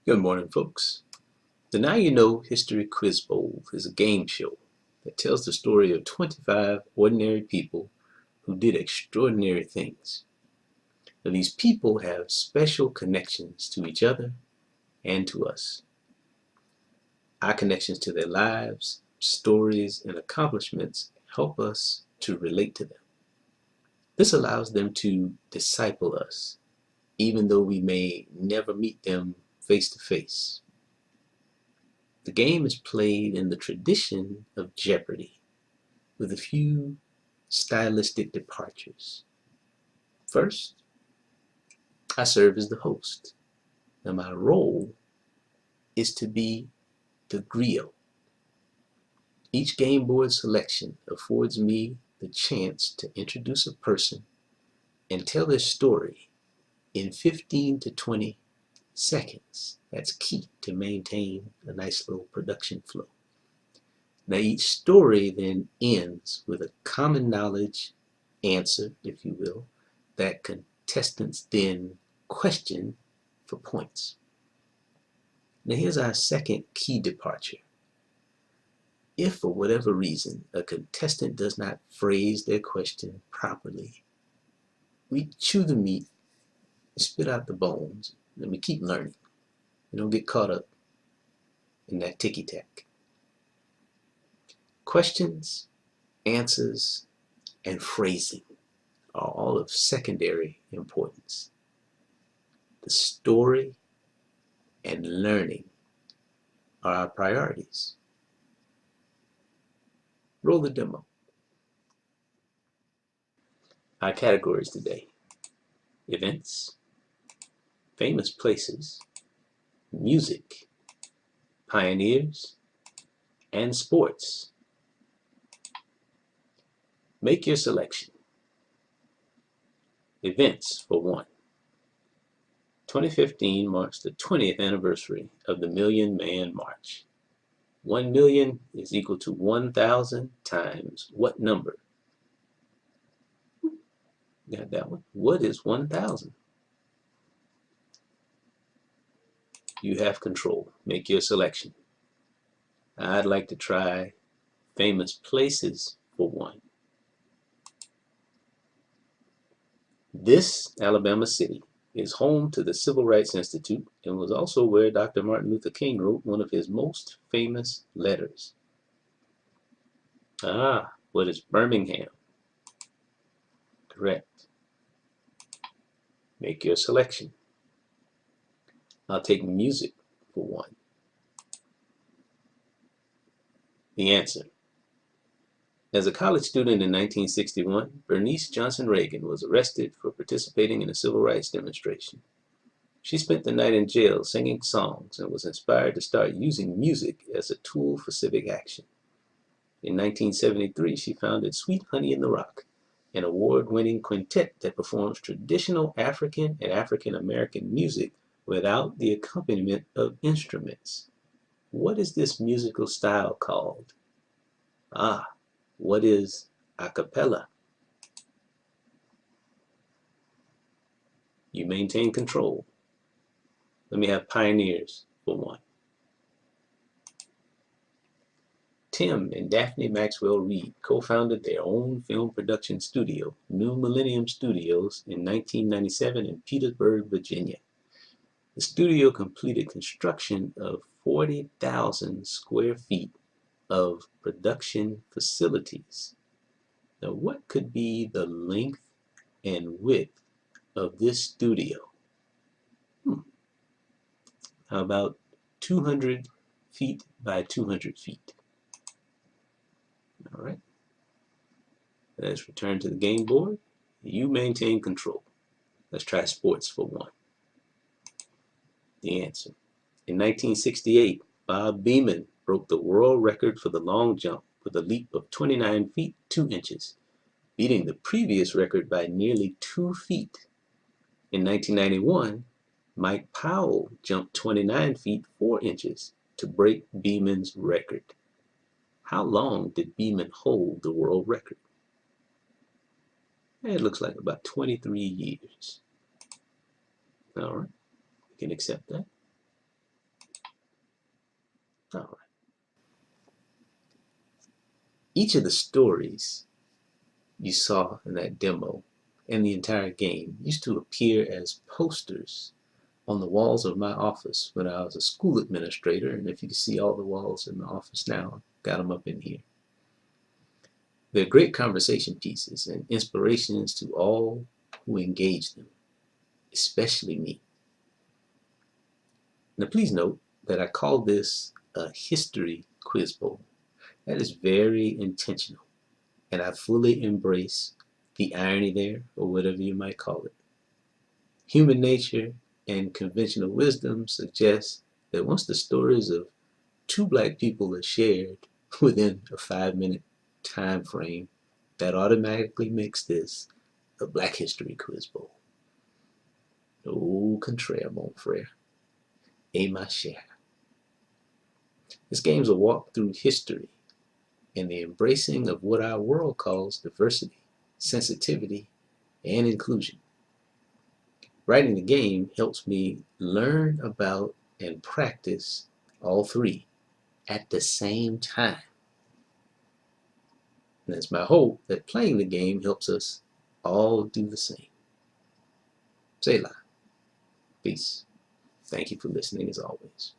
Good morning, folks. The Now You Know History Quiz Bowl is a game show that tells the story of 25 ordinary people who did extraordinary things. Now, these people have special connections to each other and to us. Our connections to their lives, stories, and accomplishments help us to relate to them. This allows them to disciple us, even though we may never meet them face to face. The game is played in the tradition of Jeopardy, with a few stylistic departures. First, I serve as the host, and my role is to be the griot. Each game board selection affords me the chance to introduce a person and tell their story in 15 to 20 seconds. That's key to maintain a nice little production flow. Now each story then ends with a common knowledge answer, if you will, that contestants then question for points. Now here's our second key departure. If for whatever reason a contestant does not phrase their question properly, we chew the meat, spit out the bones, and we keep learning. We don't get caught up in that ticky-tack. Questions, answers, and phrasing are all of secondary importance. The story and learning are our priorities. Roll the demo. Our categories today: events, famous places, music, pioneers, and sports. Make your selection. Events for one. 2015 marks the 20th anniversary of the Million Man March. 1 million is equal to 1,000 times what number? Got that one? What is 1,000? You have control. Make your selection. I'd like to try famous places for one. This Alabama city is home to the Civil Rights Institute and was also where Dr. Martin Luther King wrote one of his most famous letters. What is Birmingham? Correct. Make your selection. I'll take music for one. The answer. As a college student in 1961, Bernice Johnson Reagan was arrested for participating in a civil rights demonstration. She spent the night in jail singing songs and was inspired to start using music as a tool for civic action. In 1973, she founded Sweet Honey in the Rock, an award-winning quintet that performs traditional African and African American music without the accompaniment of instruments. What is this musical style called? What is a cappella? You maintain control. Let me have pioneers for one. Tim and Daphne Maxwell Reid co-founded their own film production studio, New Millennium Studios, in 1997 in Petersburg, Virginia. The studio completed construction of 40,000 square feet of production facilities. Now, what could be the length and width of this studio? How about 200 feet by 200 feet? All right. Let's return to the game board. You maintain control. Let's try sports for one. The answer. In 1968, Bob Beamon broke the world record for the long jump with a leap of 29 feet 2 inches, beating the previous record by nearly 2 feet. In 1991, Mike Powell jumped 29 feet 4 inches to break Beamon's record. How long did Beamon hold the world record? It looks like about 23 years. All right, we can accept that. Each of the stories you saw in that demo and the entire game used to appear as posters on the walls of my office when I was a school administrator, and if you can see all the walls in the office now, got them up in here. They're great conversation pieces and inspirations to all who engage them, especially me. Now please note that I call this a history quiz bowl. That is very intentional, and I fully embrace the irony there, or whatever you might call it. Human nature and conventional wisdom suggest that once the stories of two black people are shared within a 5-minute time frame, that automatically makes this a Black History Quiz Bowl. Au contraire, mon frère, et ma chère. This game is a walk through history and the embracing of what our world calls diversity, sensitivity, and inclusion. Writing the game helps me learn about and practice all three at the same time. And it's my hope that playing the game helps us all do the same. Selah. Peace. Thank you for listening as always.